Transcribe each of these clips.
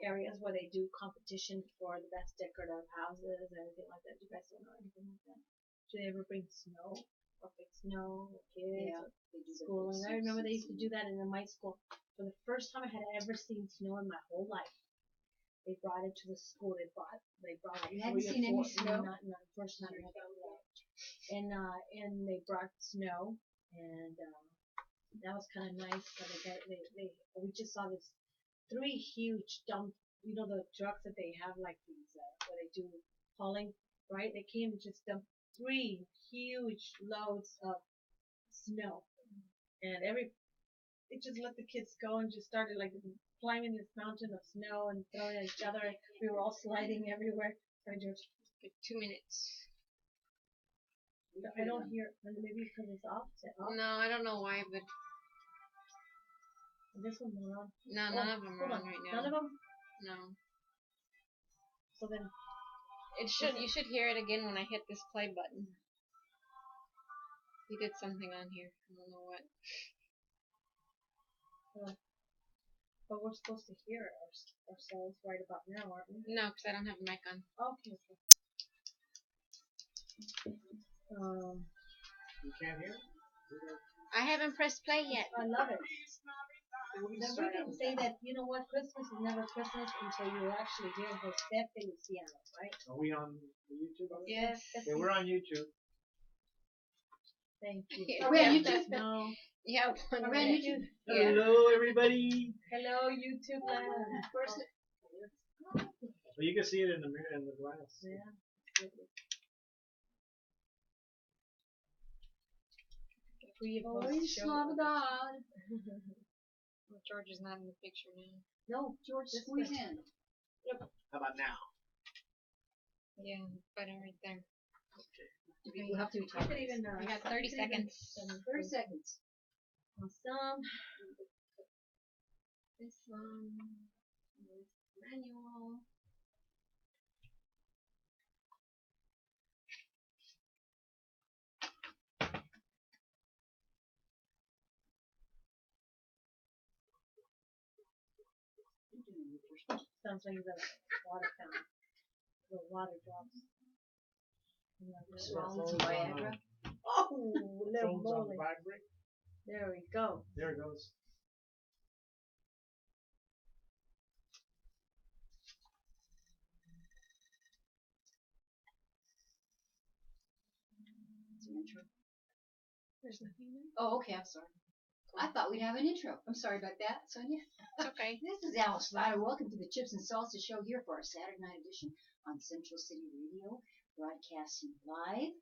areas where they do competition for the best decorative houses and everything like that. Do you guys don't know anything like that? Do they ever bring snow or fake snow or kids or schooling? I remember they used to do that in my school. For the first time I had ever seen snow in my whole life. They brought it to the school. They brought like you hadn't seen any snow? Not first time I got there. And they brought snow, and that was kind of nice. So we just saw this 3 huge dump. You know the trucks that they have like these where they do hauling, right? They came and just dumped 3 huge loads of snow, and it just let the kids go and just started like climbing this mountain of snow and throwing at each other. We were all sliding everywhere. Sorry, George. 2 minutes. I don't hear. Maybe because it's off. Is it off? No, I don't know why, but This one's not on. no, none of them are on right now. None of them. No. So then It should. You should hear it again when I hit this play button. He did something on here. I don't know what. But we're supposed to hear ourselves right about now, aren't we? No, because I don't have a mic on. Okay. You can't hear? I haven't pressed play yet. I love it. Then we can say that, you know what, Christmas is never Christmas until you actually hear José Feliciano, right? Are we on YouTube? Yes. Yeah, we're on YouTube. Thank you. Are we on YouTube? No. Yeah, Are we on YouTube? Yeah. Hello, everybody. Hello, YouTube land. Well, you can see it in the mirror in the glass. Yeah. George is not in the picture now. No, George, squeeze in. How about now? Yeah, button right there. We have to I could even. We got 30 seconds. 30 seconds. Awesome. This one. Manual. Sounds like the water fountain. The water drops. Swallow some Viagra. Oh, little Phone's on moly. vibrate. There we go. There it goes. Some intro. There's nothing there. Oh, okay, I'm sorry. I thought we'd have an intro. I'm sorry about that, Sonia. It's okay. This is Alice Slider. Welcome to the Chips and Salsa show here for our Saturday night edition on Central City Radio, broadcasting live.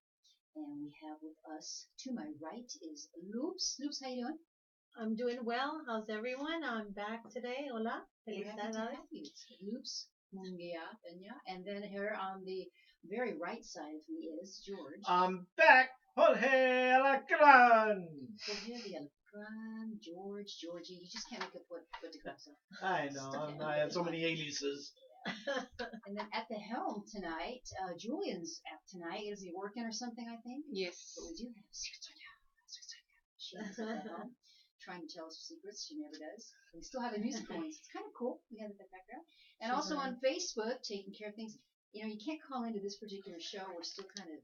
And we have with us, to my right, is Loops. Loops, how you doing? I'm doing well. How's everyone? I'm back today. Hola. We're happy to have you. It's Loops Mungia Peña. And then here on the very right side of me is George. I'm back. Jorge Alacran. George, Georgie. You just can't make up what to call yourself. I know. I have so many aliases. And then at the helm tonight, Julian's at tonight. Is he working or something, I think? Yes. But we do have Sonia. She's at the helm, trying to tell us her secrets. She never does. We still have the music going, so it's kind of cool. We have it in the background. And also on Facebook, taking care of things. You know, you can't call into this particular show. We're still kind of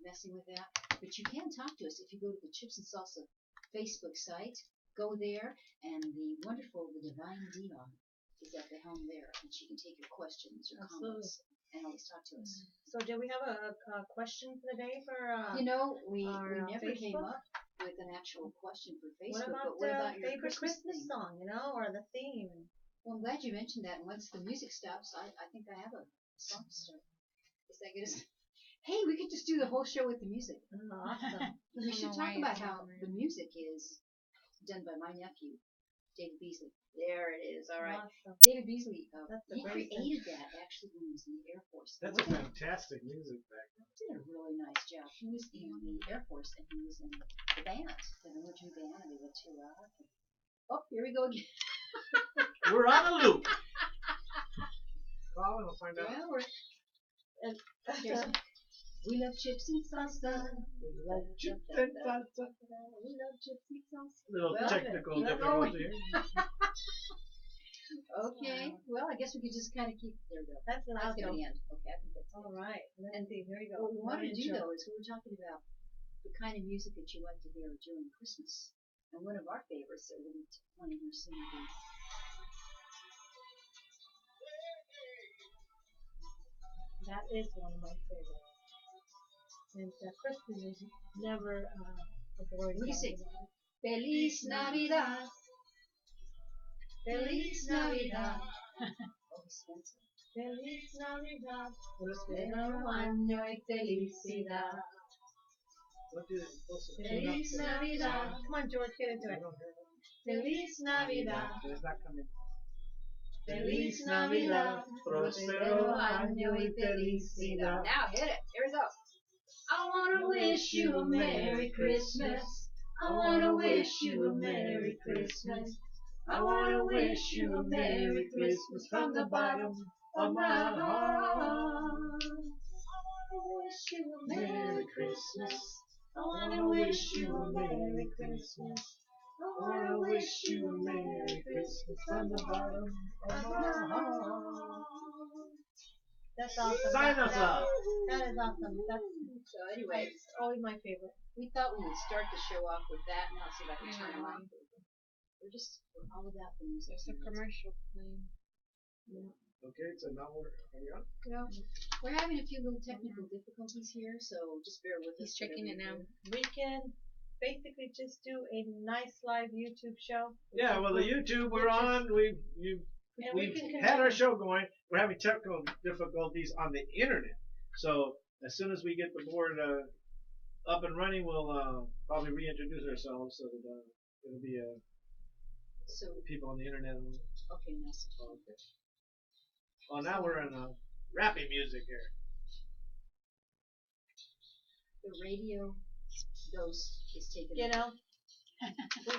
messing with that. But you can talk to us if you go to the Chips and Salsa Facebook site. Go there, and the wonderful, the divine Dion is at the helm there, and she can take your questions or comments and always talk to us. So, do we have a question for the day for? You know, we never Facebook? came up with an actual question for Facebook. What about, but what about your favorite Christmas theme? song? You know, or the theme? Well, I'm glad you mentioned that. And once the music stops, I think I have a song to start. Is that good? Hey, we could just do the whole show with the music. Oh, awesome. We should know talk why about it's how on there. the music is done by my nephew, David Beasley. There it is. All right. Awesome. David Beasley, That's the he great created that actually when he was in the Air Force. That's a fantastic music background. He did a really nice job. He was in the Air Force and he was in the band, the military band, and they went to oh, here we go again. We're on a loop. Well, we'll find out. Well, here's we love chips and salsa. We love chips and salsa. We love chips and salsa. Little Well, technical keep difficulty going. here. Okay. Well, I guess we could just kind of keep. There we go. That's the That's last going to one. end. Okay, I think that's All good. right. Let's see. Here we go. What we wanted to do Intro. though is we were talking about the kind of music that you like to hear during Christmas, and one of our favorites that we want to hear sing is. That is one of my favorites. And Christmas is never a boring What do you song. sing? Feliz Navidad. Feliz Navidad. Oh, Spencer. Feliz Navidad. Prospero año y felicidad. What do they supposed to Feliz Navidad. Come on, George, get into I it. don't hear it. Feliz Navidad. It's not coming. Feliz Navidad. Prospero año y felicidad. Now hit it. Here we go. I wanna wish you a Merry Christmas. I wanna wish you a Merry Christmas. I wanna wish you a Merry Christmas from the bottom of my heart. I wanna wish you a Merry Christmas. I wanna wish you a Merry Christmas. I wanna wish you a Merry Christmas from the bottom of my heart. That's awesome. Sign us up. That is awesome. That's So anyway, always my favorite. we thought we would start the show off with that. Now see if I can turn it on. We're all about the music. There's a commercial playing. Okay, so now are we on? Well, we're having a few little technical difficulties here, so just bear with us. He's checking it now. We can basically just do a nice live YouTube show. Yeah, well, the YouTube we're on, we've And we we've can had our show going. We're having technical difficulties on the internet. So as soon as we get the board up and running, we'll probably reintroduce ourselves so that it'll be So people on the internet. okay, now so Okay. Well, now we're in rapping music here. the radio ghost is taken. You know.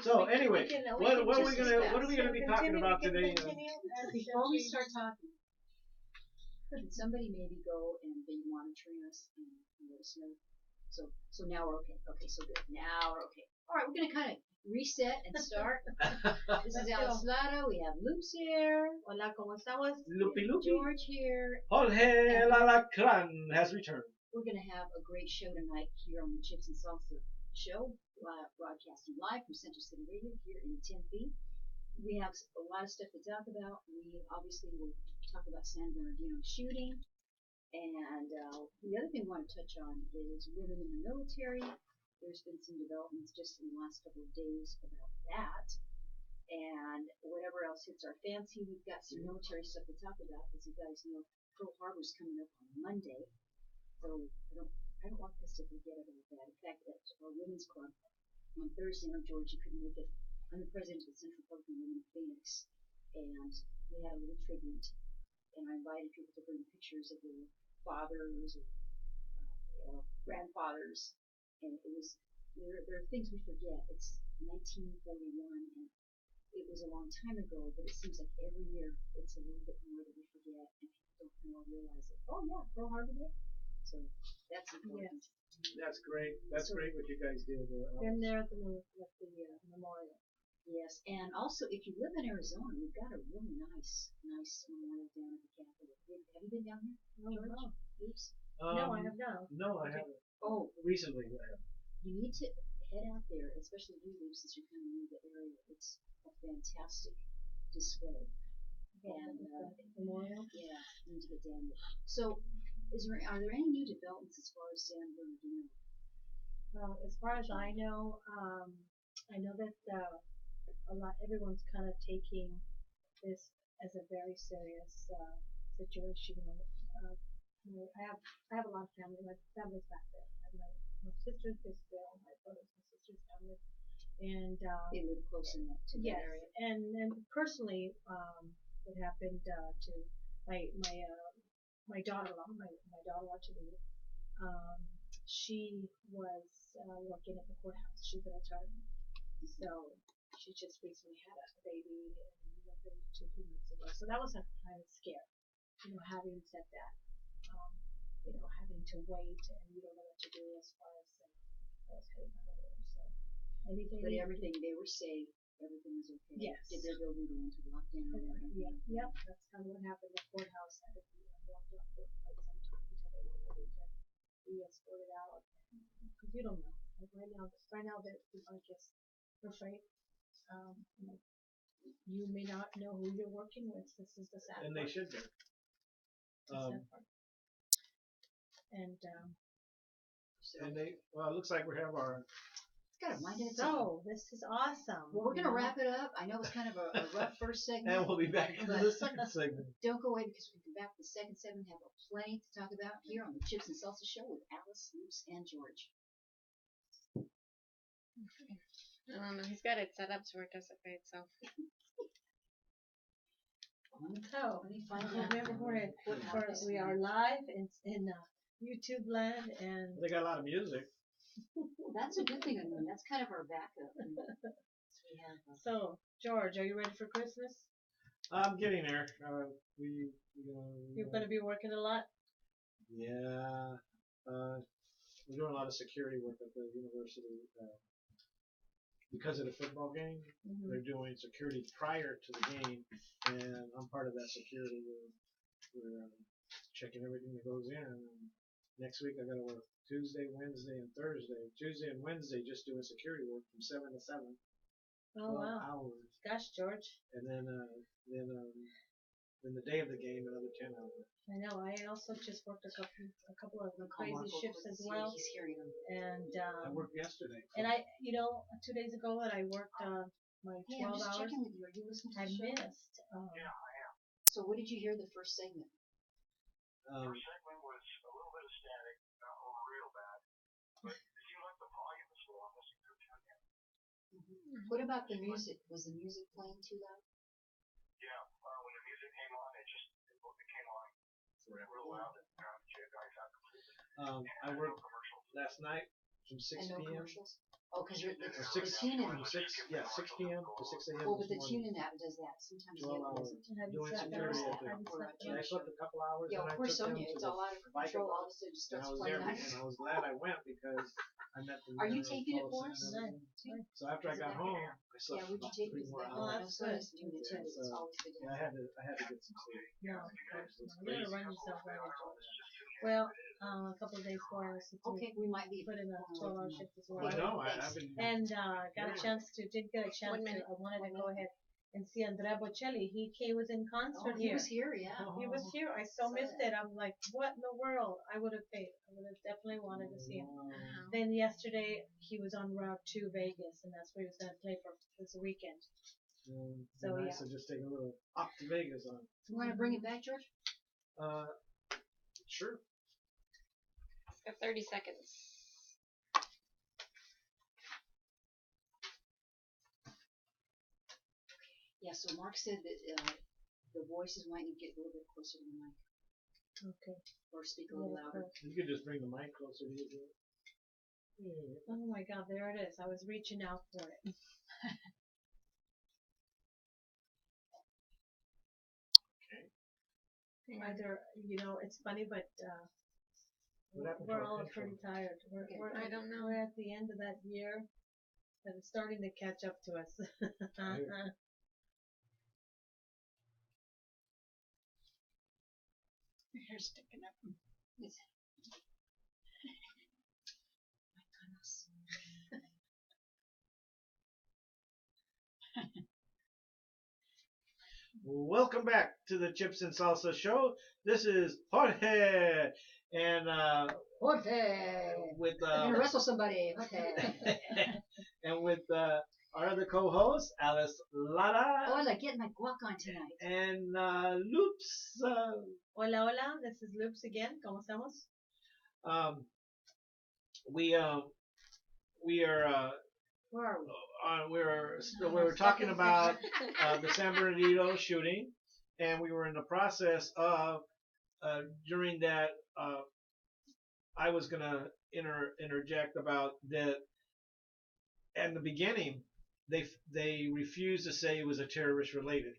So anyway, we can what are we just gonna be talking about today? Before we start talking, can somebody maybe go and be monitoring us and let us know? So now we're okay. Okay, so good. Now we're okay. All right, we're gonna kind of reset and start. This is Let's go. Alice We have Luke's here. Hola, ¿cómo estamos? Loopy loopy. George here. Jorge Lalacran has returned. We're gonna have a great show tonight here on the Chips and Salsa show, broadcasting live from Central City Radio here in Tempe. We have a lot of stuff to talk about. We obviously will talk about San Bernardino shooting. And the other thing we want to touch on is women in the military. There's been some developments just in the last couple of days about that. And whatever else hits our fancy, we've got some military stuff to talk about. As you guys know, Pearl Harbor's coming up on Monday. So I don't want us to forget about that. In fact, at our women's club on Thursday, I know George, you couldn't make it. I'm the president of the Central Park Women in Phoenix, and we had a little tribute. And I invited people to bring pictures of their fathers or grandfathers, and it was there are things we forget. It's 1941, and it was a long time ago, but it seems like every year it's a little bit more that we forget, and people don't realize it. Oh yeah, Pearl Harbor Day. So that's important. That's great. That's great what you guys did. Been there at the memorial. Yes, and also if you live in Arizona, we've got a really nice memorial down at the Capitol. Have you been down here, George? No. Oops. No, I have not. No, I haven't. Oh, Recently, I have. you need to head out there, especially you, Luke, since you're kind of new to the area. It's a fantastic display. And Memorial. yeah, you need to get down there. So, are there any new developments as far as San Bernardino? As far as I know that everyone's kind of taking this as a very serious situation. I have a lot of family. My family's back there. I have my sister's Bisville, my brother's and sister's family, and They live close enough to that yes. area. And personally, what happened to my daughter-in-law, my daughter-in-law to me, she was working at the courthouse. She's an attorney, so she just recently had a baby, and 2 months ago. So that was a kind of scare, having said that, having to wait and you don't know what to do as far as I was heading out of there. So But everything, they were safe. everything was okay. Yes. Did their building go into lockdown? And everything? Yep, that's kind of what happened. The courthouse had to be locked up for quite some time until they were ready to be escorted out. Because you don't know. Like right now, I guess we're afraid. You know, you may not know who you're working with. This is the sad And part. they should be. The sad part. And Well, it looks like we have our. Got a mind in its so own. this is awesome. Well, we're gonna wrap it up. I know it's kind of a rough first segment. And we'll be back into the second segment. Don't go away because we come back to the second segment. Have plenty to talk about here on the Chips and Salsa Show with Alice, Luce, and George. I don't know. He's got it set up so it does it by itself. So Let me find out. remember we are live in YouTube land, and They got a lot of music. That's a good thing. I mean, that's kind of our backup. And so we have, so George, are you ready for Christmas? I'm getting there. You're going to be working a lot. Yeah. We're doing a lot of security work at the university. Because of the football game, they're doing security prior to the game, and I'm part of that security. We're checking everything that goes in. And next week I got to work Tuesday, Wednesday, and Thursday. Tuesday and Wednesday just doing security work from 7 to 7. Oh 12 wow! hours. Gosh, George. And then the day of the game, another 10 hours. I know. I also just worked a couple of crazy Marco shifts as here. well. He's hearing them. And I worked yesterday. and 2 days ago that I worked my 12 Hey, I'm just hours. checking with you. Are you listening to I the show? missed. So what did you hear the first segment? Um, First segment was a little bit of static, not real bad, but it seemed like the volume was low. I'm listening to it again. What about the music? Was the music playing too loud? Yeah, when the music came on, it came on real loud, and you guys out completely. I worked last night from 6 And no p.m. commercials? Oh, because you're the Six tuning. from 6 p.m. to 6 a.m. Oh, but the this morning. tuning app does that. Sometimes 12 it hours. doesn't. Have you Doing slept security enough? at the- Have you slept And I enough? slept a couple hours. Yeah, and of I course, took them Sonia. to It's the all out of bike control. All event, of a sudden, it and starts I was playing there, nice. and I was glad I went because I met the. Are you mayor of taping it for Tulsa us? and everything. So after I got home, I slept Yeah, would you about take 3 this more back? Oh, hours. that's Sonia's good. doing it too. Yeah, It's so- always good. Yeah, I had to get some sleep. No, of course It's not. You gotta crazy. run yourself right into it. Well, a couple of days ago, I was Okay, we might be. put in a 12-hour shift as well. I know. I've been. And didn't get a chance to. I wanted to go ahead and see Andrea Bocelli. He was in Oh, concert he here. was here, yeah. He was here. I so missed it. I'm like, what in the world? I would have paid. I would have definitely wanted to see him. Then yesterday he was on route to Vegas, and that's where he was going to play for this weekend. So, nice to just take a little up to Vegas on. You want to bring it back, George? Sure. Got 30 seconds. Yeah, so Mark said that the voices might need to get a little bit closer to the mic Okay. or speak a little louder. You could just bring the mic closer to you. Oh my God, there it is. I was reaching out for it. Either, it's funny, but What happened to we're our all intro? pretty tired. I don't know. We're at the end of that year, and it's starting to catch up to us. Your hair's sticking up. It's... My goodness. Welcome back to the Chips and Salsa Show. This is Jorge, and Jorge! with I'm gonna wrestle somebody. Jorge. and with our other co-host Alice Lara Oh, I like getting my guac on tonight. and Loops. Hola, hola. This is Loops again. ¿Cómo estamos? We are Where are we? we were talking about the San Bernardino shooting, and we were in the process of during that I was gonna interject about that. In the beginning, they refused to say it was a terrorist related.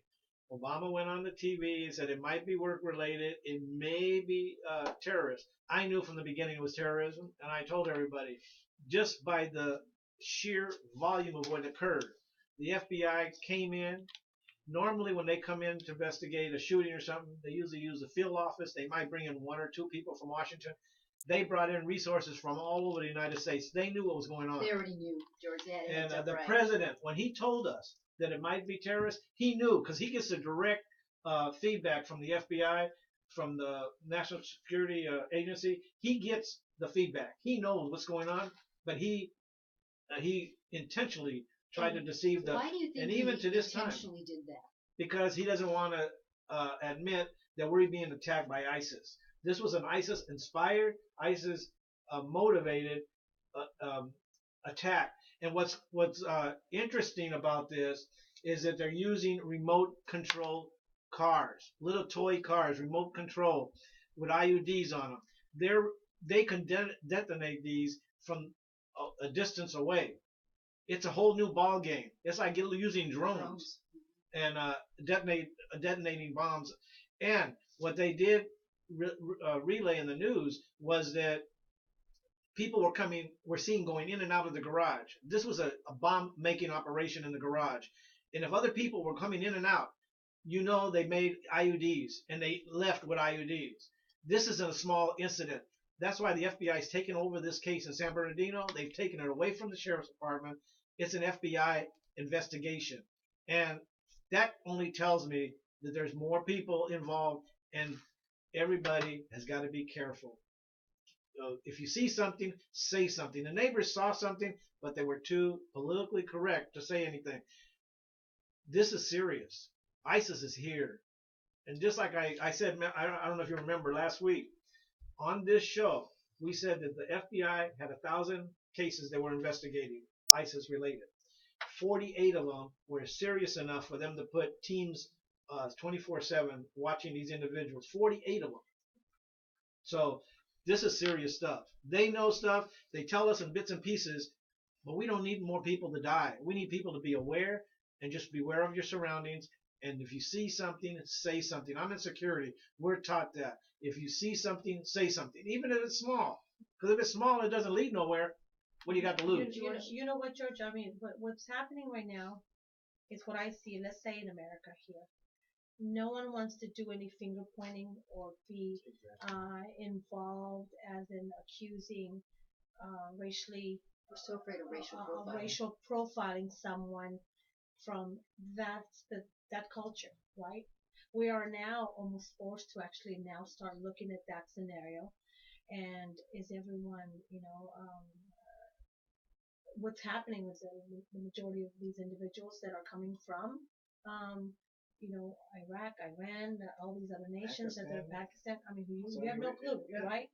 Obama went on the TV and said it might be work related, it may be terrorist. I knew from the beginning it was terrorism, and I told everybody just by the sheer volume of what occurred. the FBI came in. Normally, when they come in to investigate a shooting or something, they usually use the field office. They might bring in one or two people from Washington. They brought in resources from all over the United States. They knew what was going on. They already knew, George. And the president, when he told us that it might be terrorists, he knew because he gets the direct feedback from the FBI, from the National Security Agency. He gets the feedback. He knows what's going on, but he intentionally tried to deceive them. Why do you think and even he to this time, intentionally did that? because he doesn't want to admit that we're being attacked by ISIS. This was an ISIS-inspired, ISIS-motivated attack. And what's interesting about this is that they're using remote control cars, little toy cars, remote control with IUDs on them. They can detonate these from a distance away. It's a whole new ball game. It's like using drones and detonating bombs. And what they did relay in the news was that people were seen going in and out of the garage. This was a bomb making operation in the garage. And if other people were coming in and out, they made IUDs and they left with IUDs. This isn't a small incident. That's why the FBI has taken over this case in San Bernardino. They've taken it away from the sheriff's department. It's an FBI investigation. And that only tells me that there's more people involved and everybody has got to be careful. If you see something, say something. The neighbors saw something, but they were too politically correct to say anything. This is serious. ISIS is here. And just like I said, I don't know if you remember last week, on this show, we said that the FBI had 1,000 cases they were investigating, ISIS related. 48 of them were serious enough for them to put teams 24/7 watching these individuals. 48 of them. So this is serious stuff. They know stuff. They tell us in bits and pieces, but we don't need more people to die. We need people to be aware and just beware of your surroundings. And if you see something, say something. I'm in security. We're taught that. If you see something, say something, even if it's small. Because if it's small, it doesn't lead nowhere. What do you got to lose? You know what, George? I mean, what's happening right now is what I see. Let's say in America here, no one wants to do any finger pointing or be involved as in accusing racially. We're so afraid of racial profiling someone from that culture, right? We are now almost forced to actually now start looking at that scenario, and is everyone, what's happening is the majority of these individuals that are coming from, Iraq, Iran, all these other nations, that they're Pakistan. I mean, you have no clue, right?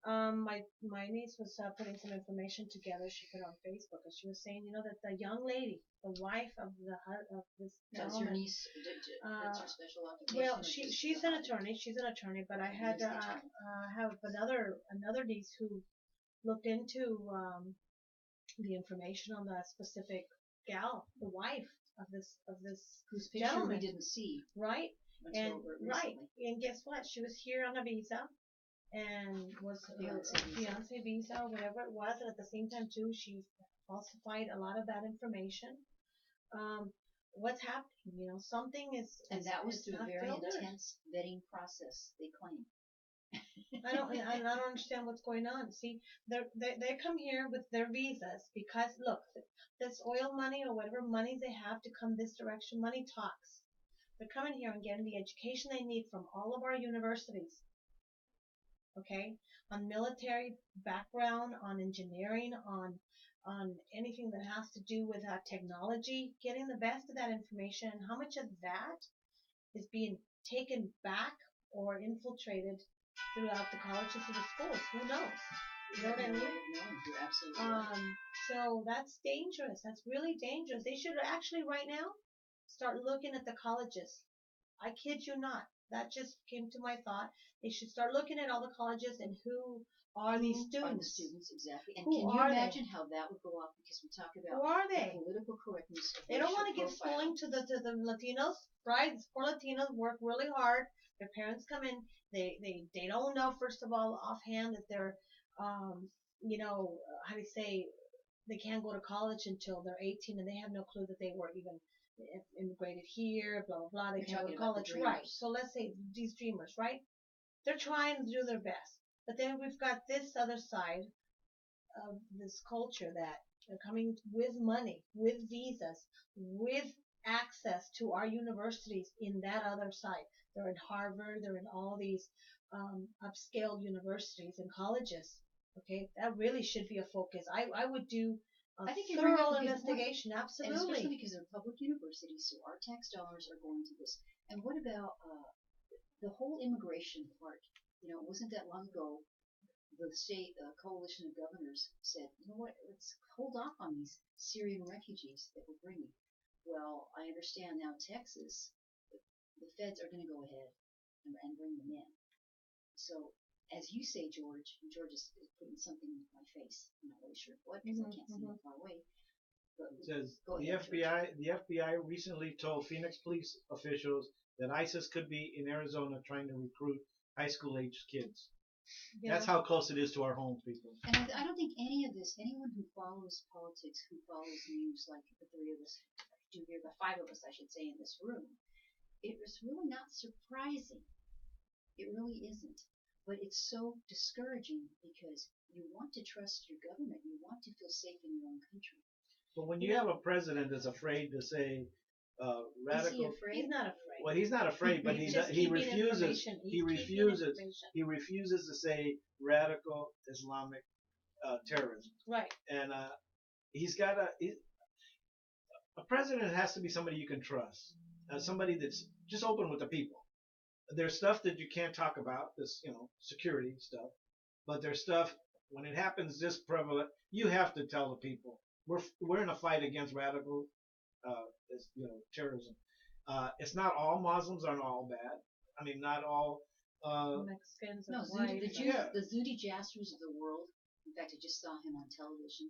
My niece was putting some information together. She put it on Facebook, and she was saying, that the young lady, the wife of this gentleman. That's your niece. That's her special occupation. Well, she's an attorney. She's an attorney, but I had have another niece who looked into the information on the specific gal, the wife of this whose picture gentleman. we didn't see, right? And guess what? She was here on a visa, and was fiance visa, whatever it was, and at the same time too, she falsified a lot of that information. What's happening? Something is, and that was through a very intense vetting process. They claim. I don't understand what's going on. See, they come here with their visas because look, this oil money or whatever money they have to come this direction, money talks. They're coming here and getting the education they need from all of our universities. Okay, on military background, on engineering, on anything that has to do with technology, getting the best of that information. And how much of that is being taken back or infiltrated throughout the colleges and the schools? Who knows? You know what I mean? You're absolutely right. So that's dangerous. That's really dangerous. They should actually right now start looking at the colleges. I kid you not. That just came to my thought. They should start looking at all the colleges and who are these students. Are the students, exactly. And who can you imagine how that would go off? Because we talk about who are they? The political correctness of they don't want to give schooling to the Latinos, right? Poor Latinos work really hard. Their parents come in. They don't know, first of all, offhand, that they're how do you say, they can't go to college until they're 18, and they have no clue that they were even immigrated here, blah, blah, blah. They You're can't go to talking about the college. dreamers. Right. So let's say these dreamers, right? They're trying to do their best. But then we've got this other side of this culture that they're coming with money, with visas, with access to our universities in that other side. They're in Harvard, they're in all these upscale universities and colleges. Okay, that really should be a focus. I would do a I think you bring thorough up a good point. investigation. And Absolutely. especially because they're public universities, so our tax dollars are going to this. And what about the whole immigration part? You know, it wasn't that long ago the state coalition of governors said, you know what, let's hold off on these Syrian refugees that we're bringing. Well, I understand now Texas, the feds are going to go ahead and bring them in. So, as you say, George is putting something in my face. I'm not really sure what, because I can't see that far away. But It says go the ahead, George. the FBI recently told Phoenix police officials that ISIS could be in Arizona trying to recruit high school age kids. Yeah. That's how close it is to our homes, people. And I don't think any of this, anyone who follows politics, who follows news like the three of us do here, the five of us, I should say, in this room, it was really not surprising. It really isn't. But it's so discouraging because you want to trust your government. You want to feel safe in your own country. But when you have a president that's afraid to say radical, Is he afraid? He's not afraid. well, he's not afraid, but He's just he keeping refuses. information. He's He keeping refuses. information. He refuses to say radical Islamic terrorism. Right. And he's got a president has to be somebody you can trust, somebody that's just open with the people. There's stuff that you can't talk about, this security stuff, but there's stuff when it happens this prevalent, you have to tell the people we're in a fight against radical, terrorism. It's not all Muslims aren't all bad. I mean, not all. Mexicans No, and white. the Jews, Yeah. the Zudi Jaspers of the world. In fact, I just saw him on television,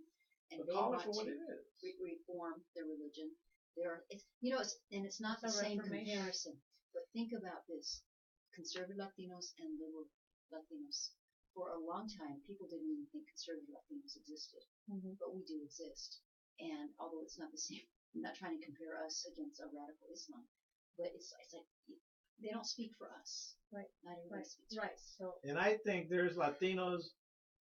and But they call want it for what to it is. reform their religion. It's not It's the a same reformation. comparison. But think about this: conservative Latinos and liberal Latinos. For a long time, people didn't even think conservative Latinos existed, but we do exist. And although it's not the same, I'm not trying to compare us against a radical Islam, but it's like they don't speak for us. Right. Not everybody speaks for Right. us. So And I think there's Latinos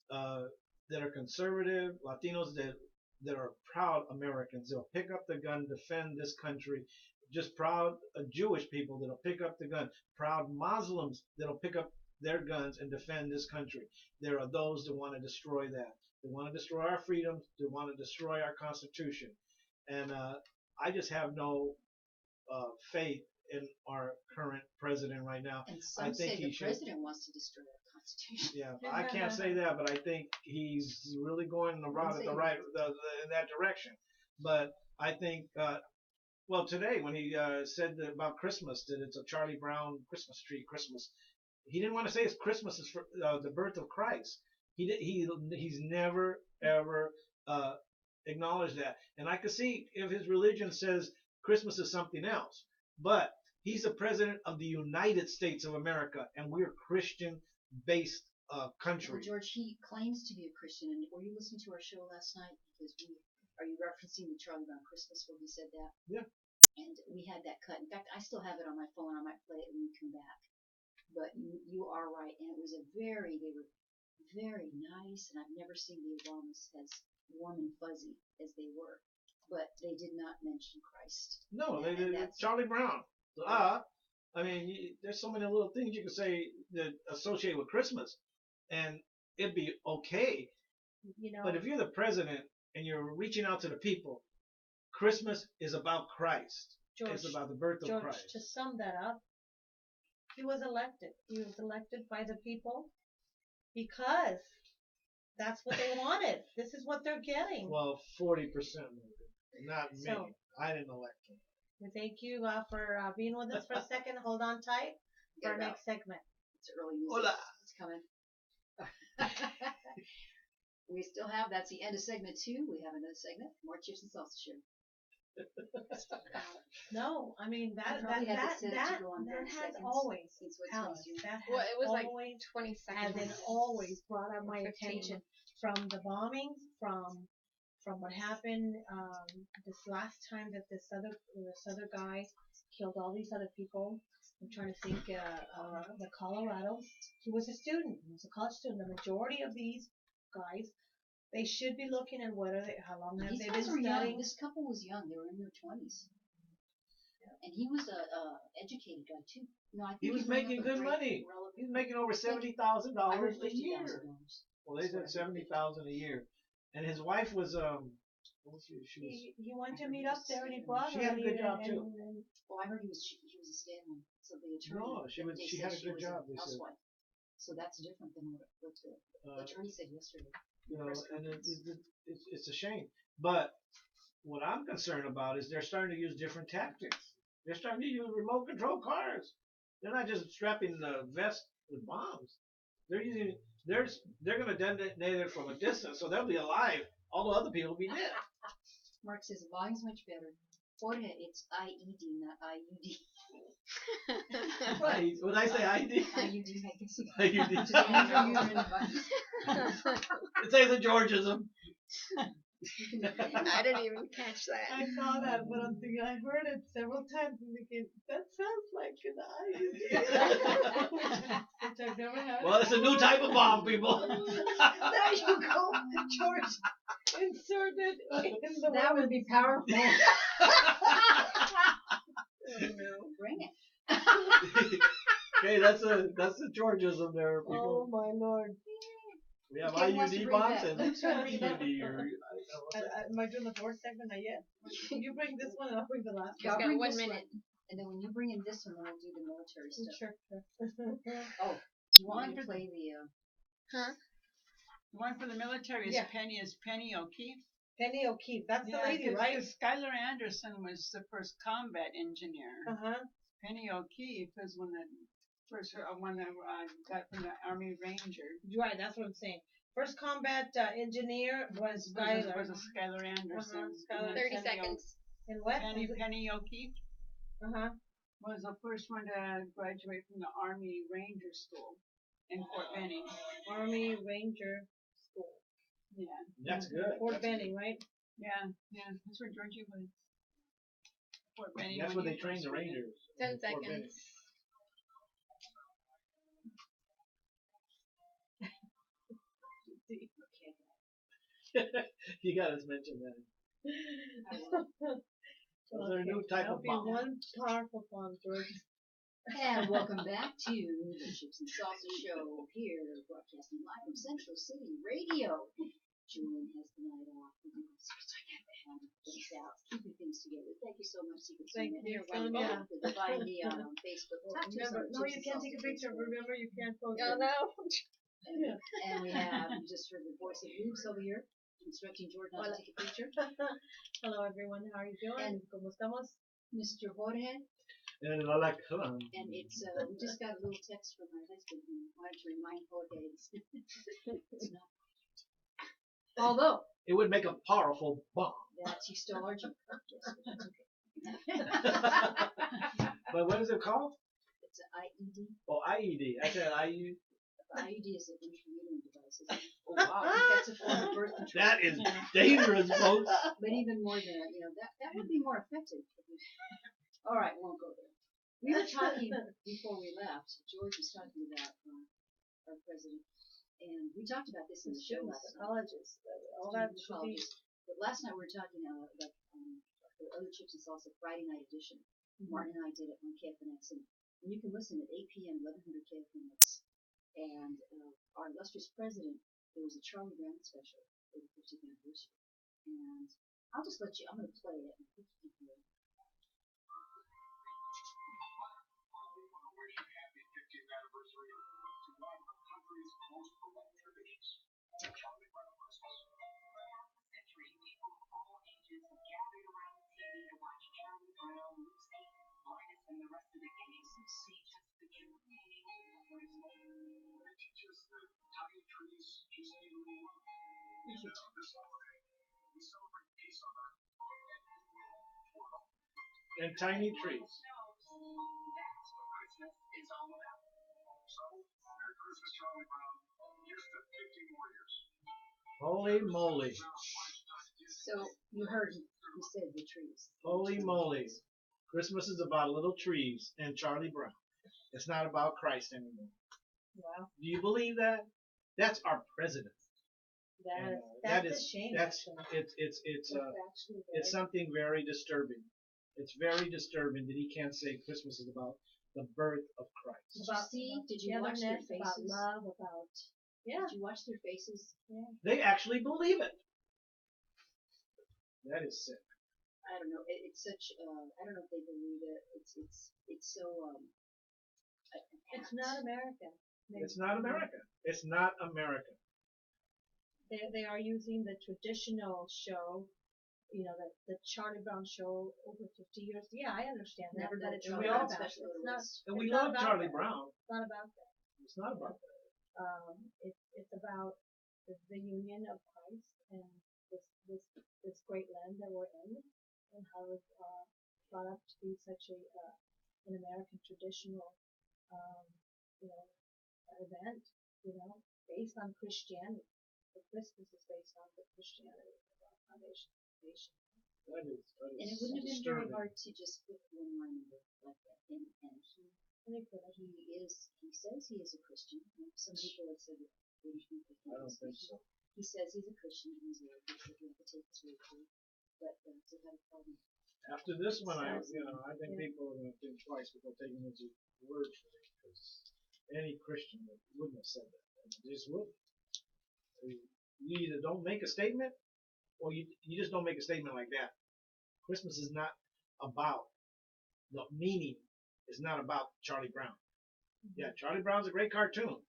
that are conservative, Latinos that are proud Americans. They'll pick up the gun, defend this country. Just proud Jewish people that'll pick up the gun. Proud Muslims that'll pick up their guns and defend this country. There are those that want to destroy that. They want to destroy our freedoms. They want to destroy our Constitution. And I just have no faith in our current president right now. And I some think say he the should. president wants to destroy our Constitution. Yeah, I can't say that, but I think he's really going in the route at in that direction. But I think, well, today when he said about Christmas that it's a Charlie Brown Christmas tree Christmas, he didn't want to say it's Christmas is for the birth of Christ. He's never ever acknowledged that. And I could see if his religion says Christmas is something else, but he's the president of the United States of America, and we're Christian-based country. Well, George, he claims to be a Christian. And were you listening to our show last night? Because are you referencing the Charlie Brown Christmas where he said that? Yeah. And we had that cut. In fact, I still have it on my phone. I might play it when we come back. But you are right, and it was they were very nice, and I've never seen the Obamas as warm and fuzzy as they were. But they did not mention Christ. No, And they that's- Charlie Brown. I mean, there's so many little things you can say that associate with Christmas, and it'd be okay. But if you're the president and you're reaching out to the people, Christmas is about Christ. George, It's about the birth of George, Christ. to sum that up, he was elected. He was elected by the people because that's what they wanted. This is what they're getting. Well, 40% maybe, not me. So- I didn't elect him. We thank you for being with us for a second. Hold on tight for our Get it out. next segment. It's early music. Hola. It's coming. We still have, that's the end of segment 2. We have another segment, more Chips and Salsa Show. No, I mean that probably had that it set that to go on that 30 has seconds. always, Since it's Alice, been soon. that Well, has it was like always 20 has seconds. it always brought up my 15. attention from the bombings, from from what happened this last time that this other guy killed all these other people. I'm trying to think. The Colorado. He was a student. He was a college student. The majority of these guys, they should be looking at how long have These they guys been were young. studying. This couple was young. They were in their 20s. And he was a educated guy too. No, I think He was making good money. He was making over $70,000 a year. Well, they said 70,000 a year, and his wife was what was she was. He went to meet up there and he brought her. She had a good job too. Well, I heard he was a stay-at-home, so the attorney. No, she had a good job. They said. Housewife. So that's different than what the attorney said yesterday. You know, and it's a shame. But what I'm concerned about is they're starting to use different tactics. They're starting to use remote control cars. They're not just strapping the vest with bombs. They're using they're going to detonate it from a distance, so they'll be alive. All the other people will be dead. Mark says volume's much better. Jorge, it's IED, not IUD. Right. Would I say ID? IUD, I guess. IUD. It's a Georgism. I didn't even catch that. I saw that, but I'm thinking I heard it several times and thinking that sounds like an IUD. Which I've never had. Well, it's a new type of bomb, people. There you go, George. Insert it in the That would be powerful. Bring it. Okay, that's a Georgism there, Oh people. my lord. We have Okay, who wants to IUD bring bombs that? and Who's gonna bring that? EUD. Am I doing the fourth segment? Not yet. You bring this one and I'll bring the last Just I'll got bring 1 this minute. And then when you bring in this one, then we'll do the military one. stuff. Sure. Oh, you want me to play the? Huh? The one for the military is Yeah. Penny O'Keefe. Penny O'Keefe. That's the Yeah, lady, 'cause- right? 'cause Skylar Anderson was the first combat engineer. Uh-huh. Penny O'Keefe was one that got from the Army Ranger. Right, that's what I'm saying. First combat engineer was Was Skylar. a Skylar Anderson. Skylar. And 30 Penny seconds. And what? Penny O'Keefe Uh-huh. was the first one to graduate from the Army Ranger School in Fort Benning. Army Ranger School. Yeah, That's good. Fort That's Benning, right? yeah. That's where Georgie was. Fort Benning. That's when where he they train first the went in. Rangers. 10 in Fort Benning. seconds. You got to mention that. Those are a new type That'll of be bomb. one powerful bomb, George. And welcome back to the Chips and Salsa Show here, broadcasting live from Central City Radio. Julian has the night off. We're going to out, keeping things together. Thank you so much, Secret Thank Sonia. you, And Sonia. the Divine Neon on Facebook. Talk to us Remember, on no, Chips you and can't Salsa take a picture. Facebook. Remember, you can't post Oh it. no. And we have, you just heard the voice of Luke's over here, instructing George not to take a picture. Hello, everyone. How are you doing? And- ¿Cómo estamos? Mr. Jorge, And I like and it's, we just got a little text from my husband who wanted to remind Jorge it's not. Although, it would make a powerful bomb. that you still are Jew. Yes, But what is it called? it's an IED. Oh, IED. I said IU. IUD is an intrauterine device. Isn't it? Oh, wow. I think that's a form of birth control. That is dangerous, folks. But even more than that, that would be more effective. All right, won't go there. We were talking before we left. George was talking about our president, and we talked about this in the show last night. Colleges. All that should be. But last night we were talking about the other Chips and Salsa Friday night edition. Martin and I did it on KFNX, and you can listen at 8 p.m. 1100 KFNX. And our illustrious president, there was a Charlie Brown special for the 50th anniversary. And I'll just let you, I'm going to play it. And you can hear it. Wish a happy 50th anniversary to one of the country's most beloved traditions, Charlie Brown Christmas. For half a century, people of all ages have gathered around the TV to watch Charlie Brown, Lucy, Linus, and the rest of the gang teach us the true meaning of Christmas. They teach us that tiny trees just need a little love. This holiday, we celebrate peace on earth and goodwill toward all. And tiny trees. That's what Christmas is all about. So, Merry Christmas, Charlie Brown. Here's to 50 more years. Holy moly. Now, pledge.disney.com/Charlie So you heard he said the trees. Holy moly. Christmas is about little trees and Charlie Brown. It's not about Christ anymore. Wow. Do you believe that? That's our president. And, That's that a is shame. that's actually. it's Actually it's something very disturbing. It's very disturbing that he can't say Christmas is about the birth of Christ. Did you see? Did you watch their togetherness, about faces? love, about Did you watch their faces? yeah. They actually believe it. That is sick. I don't know. It's such. I don't know if they believe it. It's so. It's not American. It's not America. It's not America. They are using the traditional show, the Charlie Brown show over 50 years. Yeah, I understand that. Never That know it's Charlie real Brown about it. special It's not. little And we it's not love about Charlie that. Brown. It's not about that. It's not about that. It's about the union of Christ and this great land that we're in, and how it's brought up to be such an American traditional um, you know event, based on Christianity. The Christmas is based on the Christianity of our foundation. That is And it wouldn't have been very disturbing. hard to just put one line in there like that. And he says he is a Christian. Some people have said that they think that he I don't is. think so. He says he's a Christian. He's a Lord. He said we have to take his word for it. But that's a problem. After this one, I think Yeah. people are going to think twice before taking his word for it, because any Christian wouldn't have said that. They just wouldn't. You either don't make a statement, or you just don't make a statement like that. Christmas is not about the meaning. Is not about Charlie Brown. Yeah, Charlie Brown's a great cartoon,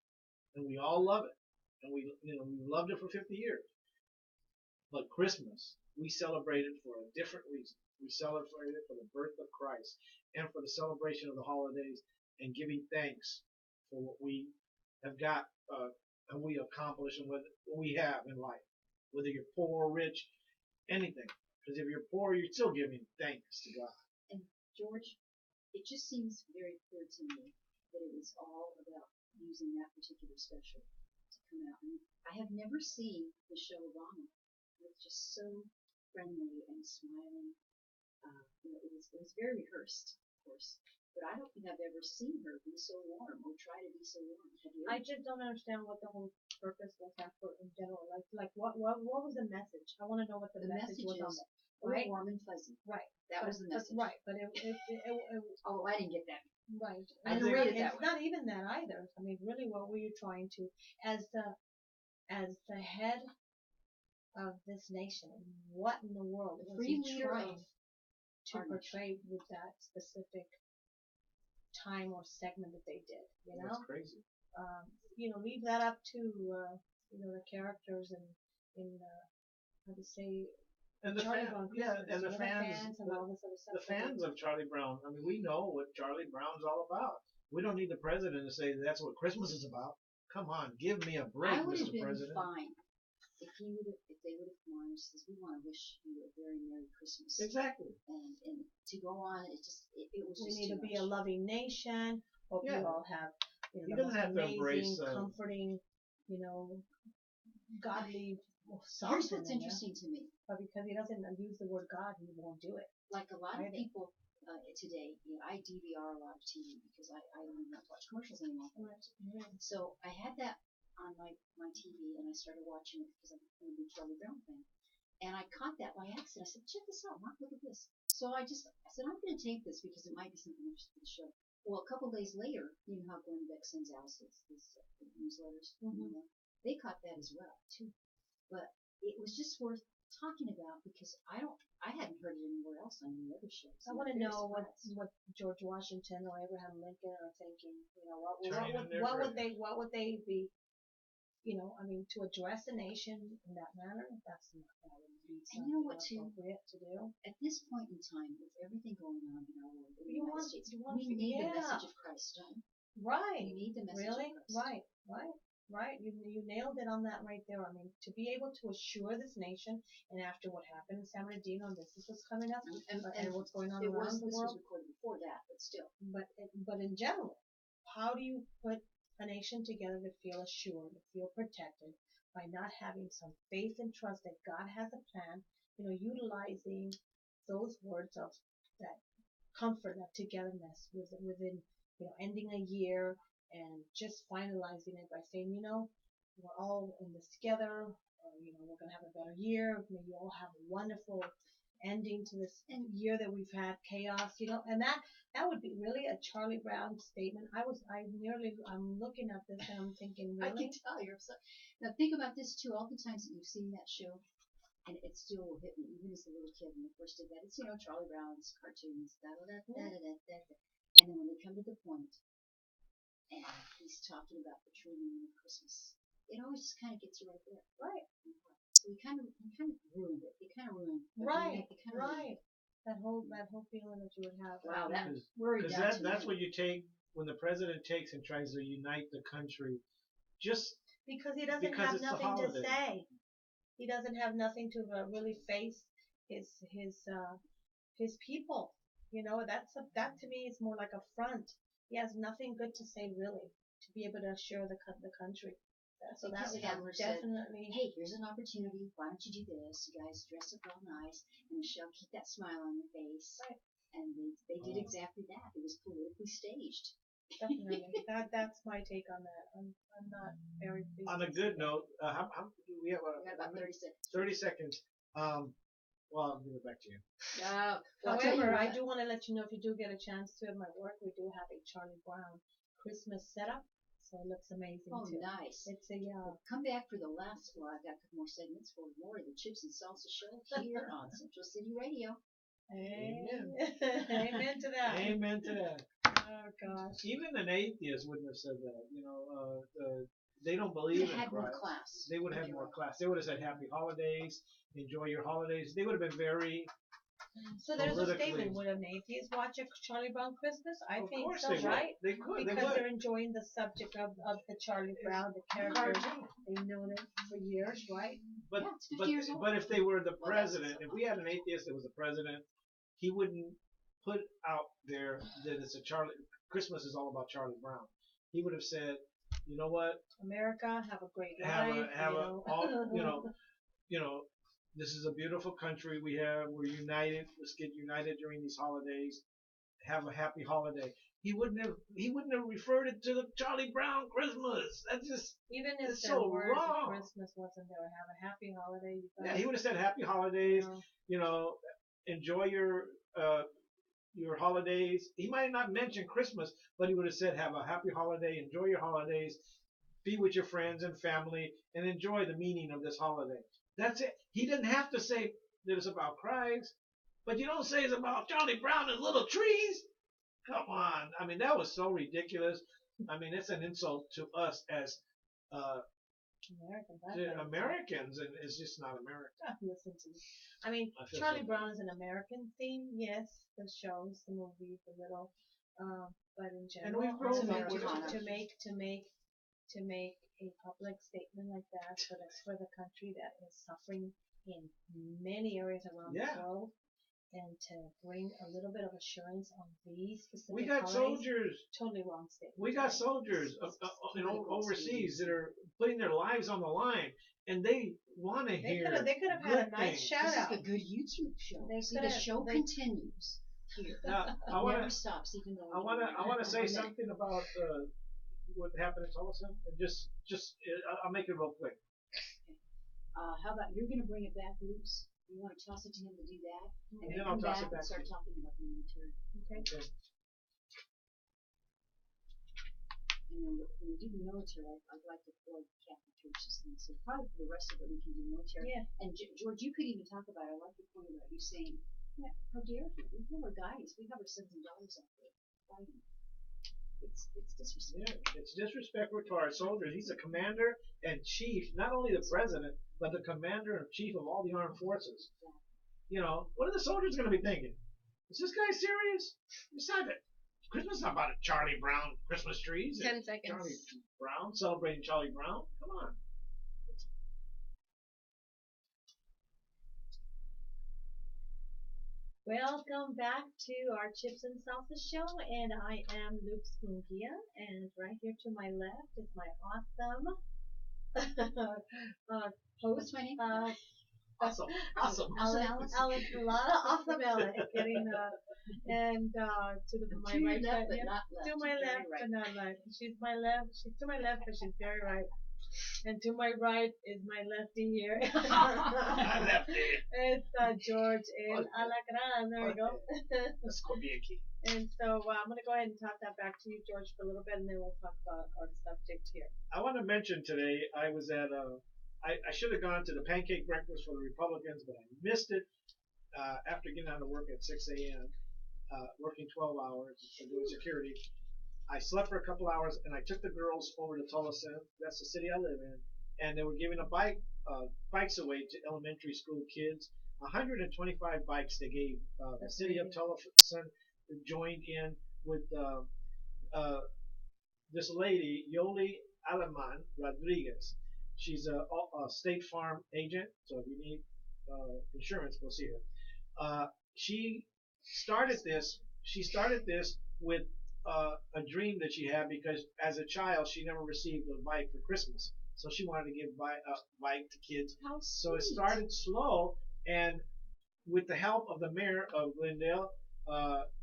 and we all love it, and we loved it for 50 years. But Christmas, we celebrate it for a different reason. We celebrate it for the birth of Christ and for the celebration of the holidays and giving thanks for what we have got and we accomplish and what we have in life. Whether you're poor or rich, anything. Because if you're poor, you're still giving thanks to God. And George, it just seems very clear to me that it was all about using that particular special to come out. And I have never seen the show Obama. It was just so friendly and smiling. It was very rehearsed, of course. But I don't think I've ever seen her be so warm or try to be so warm. Have you? I just don't understand what the whole purpose was for in general. Like what was the message? I want to know what the message was on is it. Right? warm and fuzzy. Right. That was the message. Right, but it Oh, I didn't get that. right. I And didn't read it that it's way. not even that either. I mean, really, what were you trying to, as the head of this nation, what in the world was free he leader trying of to our portray with that specific time or segment that they did? That's crazy. Leave that up to the characters and in how to say And the Charlie fans, Brown yeah, Christmas, and the fans, and all this other stuff. the fans of Charlie Brown. I mean, we know what Charlie Brown's all about. We don't need the president to say that's what Christmas is about. Come on, give me a break, I would have Mr. been President. fine if they would have come on and says, we want to wish you a very Merry Christmas. Exactly. And to go on, it was We just need too to be much. a loving nation. Hope Yeah. you all have He the doesn't most have to amazing, embrace, comforting, godly Here's something. what's interesting to me. But because he doesn't use the word God, he won't do it. Like a lot of Either. people today, I DVR a lot of TV because I don't even watch commercials anymore. So I had that on my TV and I started watching it because I'm a big Charlie Brown fan. And I caught that by accident. I said, check this out, Mark, look at this. So I said, I'm going to take this because it might be something interesting to the show. Well, a couple days later, you know how Glenn Beck sends out his newsletters? Mhm. They caught that as well, too. But it was just worth talking about because I hadn't heard it anywhere else on any other shows. I want to know what George Washington or Abraham Lincoln are thinking. What would they be? To address a nation in that manner, that would be something appropriate to do. At this point in time, with everything going on in our world, in the You United want- States, you want- we need the yeah. message of Christ, don't we? Right. We need the message Really? of Christ. Right. You nailed it on that right there. I mean, to be able to assure this nation, and after what happened in San Bernardino, and this is what's coming up, and what's going on around the This world. was recorded before that, but still. But in general, how do you put a nation together to feel assured, to feel protected, by not having some faith and trust that God has a plan, utilizing those words of that comfort, that togetherness within, ending a year and just finalizing it by saying, we're all in this together. We're going to have a better year. May you all have a wonderful ending to this year that we've had chaos, and that would be really a Charlie Brown statement. I'm looking at this and I'm thinking, I can really? tell you're upset. Now think about this too. All the times that you've seen that show, and it still will hit me, even as a little kid when they first did that. It's Charlie Brown's cartoons, da da da da da da da. And then when they come to the point, and he's talking about the true meaning of Christmas, it always just kind of gets you right there. Right. So he kind of ruined it. It kind of ruined. Right. It kind of Right. That whole feeling that you would have. Wow, that Because worried down that's what you take when the president takes and tries to unite the country. Just because he doesn't because have it's a nothing to holiday. say. He doesn't have nothing to really face his people. That to me is more like a front. He has nothing good to say really to be able to assure the country. So that Because was Handler said, definitely. hey, here's an opportunity. Why don't you do this? You guys dress up real nice, and Michelle, keep that smile on your face. Right. And they did exactly that. It was politically staged. Definitely. That's my take on that. I'm not very pleased. On a good note, how we have We got about 30 seconds. 30 seconds. Well, I'll give it back to you. However, I do want to let you know, if you do get a chance to at my work, we do have a Charlie Brown Christmas setup, so it looks amazing Oh, too. nice. It's a Come back for the last one. I've got a couple more segments for more of the Chips and Salsa show here on Central City Radio. Amen. Amen to that. Amen to that. Oh gosh. Even an atheist wouldn't have said that. They don't believe in had more Christ. class. They would have more class. They would have said happy holidays, enjoy your holidays. They would have been very. So there's a politically- statement. Would an atheist watch a Charlie Brown Christmas? I Of think course so, they would. right? They could. Because They would. they're enjoying the subject of the Charlie Brown, the characters. They've known it for years, right? But Yeah, it's 50 years old. but if they were the Well, that's president, if we had an atheist that was the president, he wouldn't put out there that it's a Christmas is all about Charlie Brown. He would have said, you know what? America, have a great Have life. this is a beautiful country we're united. Let's get united during these holidays. Have a happy holiday. He wouldn't have referred it to the Charlie Brown Christmas. That's just Even if it's the so word wrong. Christmas wasn't there, have a happy holiday. Yeah, he would have said happy holidays. know. Enjoy your holidays. He might not mention Christmas, but he would have said have a happy holiday, enjoy your holidays, be with your friends and family, and enjoy the meaning of this holiday. That's it. He didn't have to say that it's about Christ, but you don't say it's about Charlie Brown and little trees. Come on. I mean, that was so ridiculous. I mean, it's an insult to us as Americans, and it's just not American. Listen to me. I mean, I feel Charlie so Brown is an American theme, yes. The shows, the movies, the little, but in general, we've grown up with it. to make a public statement like that for the country that is suffering in many areas around the world, and to bring a little bit of assurance on these specific We got holidays, soldiers. totally wrong statement. We got soldiers overseas that are putting their lives on the line, and they want to hear. They could have had a nice things. shout out. This is a good YouTube show. They See, the could've- show they- continues here. Now, Never stops, even though I want to say something about what happened in Tulsa. And just I'll make it real quick. How about you're going to bring it back loose? You want to toss it to him to do that, and Then then I'll come toss back it back and start to you. talking about the military. Okay. And then when we do the military, I'd like to avoid Catholic churches thing. So probably for the rest of it, we can do military. Yeah. And George, you could even talk about it. I like your point about you saying, yeah, how dare you? We have our guys, we have our sons and daughters out there fighting. It's disrespectful. Yeah, it's disrespectful to our soldiers. He's a commander and chief, not only the president, but the commander and chief of all the armed forces. What are the soldiers going to be thinking? Is this guy serious? Besides it, Christmas is not about Charlie Brown Christmas trees. 10 seconds. Charlie Brown, celebrating Charlie Brown. Come on. Welcome back to our Chips and Salsa show, and I am Luke Spungia, and right here to my left is my awesome host, What's my name? Awesome. Awesome. Awesome, Alice, Alice. a lot of awesome Alice getting and my To your right, left, but yeah, not left. to my Very left, right. but not right. She's my left. She's to my left, but she's very right. And to my right is my lefty here. I left it. It's George and Alacran. There we go. Let's go be a key. And so I'm going to go ahead and talk that back to you, George, for a little bit, and then we'll talk about our subject here. I want to mention today I was at I should have gone to the pancake breakfast for the Republicans, but I missed it after getting out of work at 6 a.m. Working 12 hours and doing security. I slept for a couple hours and I took the girls over to Tolleson. That's the city I live in, and they were giving bikes away to elementary school kids. 125 bikes they gave. The city of Tolleson joined in with this lady, Yoli Alaman Rodriguez. She's a State Farm agent, so if you need insurance, go see her. She started this. She started this with a dream that she had because as a child she never received a bike for Christmas, so she wanted to give a bike to kids. How So it sweet. started slow, and with the help of the mayor of Glendale,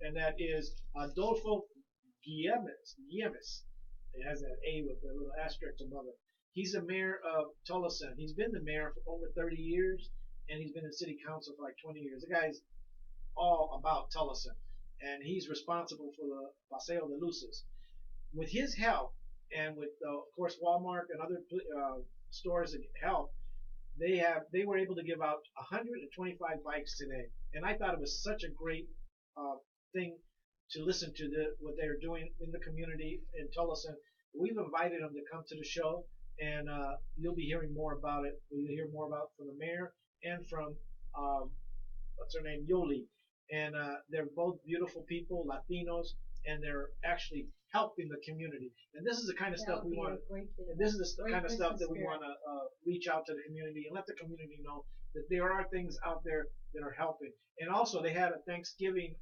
and that is Adolfo Guillemes. It has an A with a little asterisk above it. He's the mayor of Tolleson. He's been the mayor for over 30 years, and he's been in city council for like 20 years. The guy's all about Tolleson, and he's responsible for the Paseo de Luces. With his help, and with of course Walmart and other stores that help, they were able to give out 125 bikes today, and I thought it was such a great thing to listen to what they're doing in the community in Tolleson. We've invited them to come to the show, and you'll be hearing more about it. You'll hear more about from the mayor and from what's her name, Yoli, and they're both beautiful people, Latinos, and they're actually helping the community. And this is the kind of stuff we want. This is the kind of stuff that we want to reach out to the community and let the community know that there are things out there that are helping. And also, they had a Thanksgiving